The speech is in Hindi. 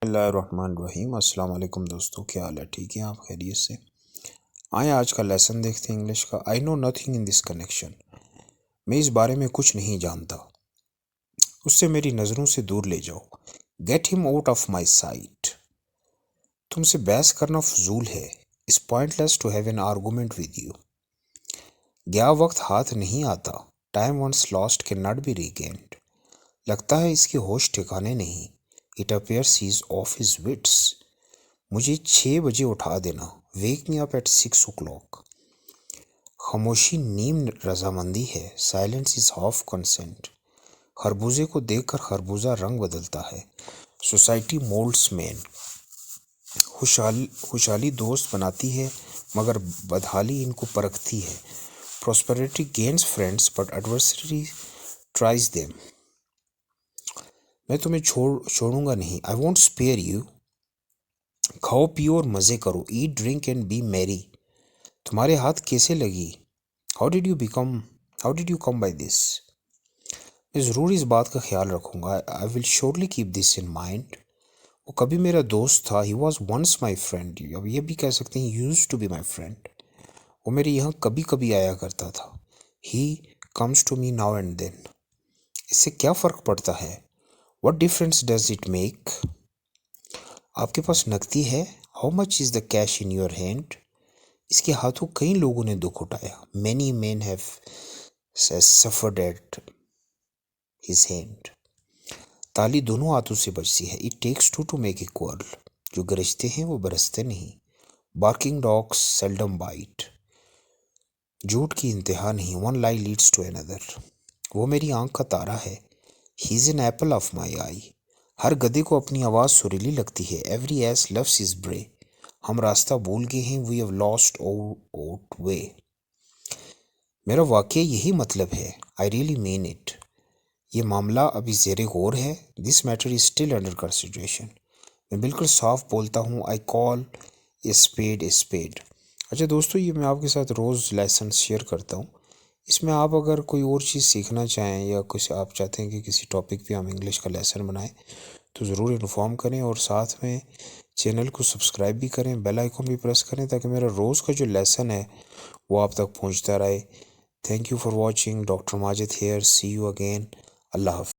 बिस्मिल्लाहिर्रहमानिर्रहीम। अस्सलाम वालेकुम दोस्तों, क्या हाल है? ठीक है, आप खैरियत से? आए आज का लेसन देखते हैं इंग्लिश का। I know nothing in this connection. मैं इस बारे में कुछ नहीं जानता। उससे मेरी नज़रों से दूर ले जाओ। Get him out of my sight. तुमसे बहस करना फजूल है। It's pointless to have an argument with you. गया वक्त हाथ नहीं आता। Time once lost can not be regained. लगता है इसके होश ठिकाने नहीं। It appears he is off his wits. मुझे 6 बजे उठा देना। Wake me up at 6 o'clock। खामोशी नीम रजामंदी है। Silence is half consent. खरबूजे को देखकर खरबूजा रंग बदलता है। Society moulds man. खुशहाली दोस्त बनाती है मगर बदहाली इनको परखती है। Prosperity gains friends but adversary tries them. मैं तुम्हें छोड़ूंगा नहीं। I won't spare you. खाओ पियो और मज़े करो। Eat drink and be merry. तुम्हारे हाथ कैसे लगी? How did you come by this? मैं ज़रूर इस बात का ख्याल रखूंगा। I will surely keep this in mind. वो कभी मेरा दोस्त था। ही वॉज वंस माई फ्रेंड। अब ये भी कह सकते हैं use to be my friend. वो मेरे यहाँ कभी कभी आया करता था। He comes to me now and then. इससे क्या फ़र्क पड़ता है? What difference does it make? आपके पास नकदी है? How much is the cash in your hand? इसके हाथों कई लोगों ने दुख उठाया। Many man have suffered at his hand. ताली दोनों हाथों से बजती है। It takes two to make a quarrel. जो गरजते हैं वो बरसते नहीं। Barking dogs seldom bite. झूठ की इंतहा नहीं। One lie leads to another. वो मेरी आंख का तारा है। He is an apple of my eye. हर गधे को अपनी आवाज़ सुरीली लगती है। एवरी एस लव्स हिज ब्रे। हम रास्ता भूल गए हैं। We have lost out way. मेरा वाकई यही मतलब है। I really mean it. ये मामला अभी ज़ेरे गौर है। This matter is still under consideration. मैं बिल्कुल साफ बोलता हूँ। I call a spade a spade. अच्छा दोस्तों, ये मैं आपके साथ रोज़ लेसन शेयर करता हूँ। इसमें आप अगर कोई और चीज़ सीखना चाहें या कुछ आप चाहते हैं कि किसी टॉपिक पे हम इंग्लिश का लेसन बनाएं तो ज़रूर इन्फॉर्म करें और साथ में चैनल को सब्सक्राइब भी करें, बेल आइकन भी प्रेस करें ताकि मेरा रोज़ का जो लेसन है वो आप तक पहुंचता रहे। Thank you for watching. Doctor Majid here. See you again. अल्लाह हाफ़िज़।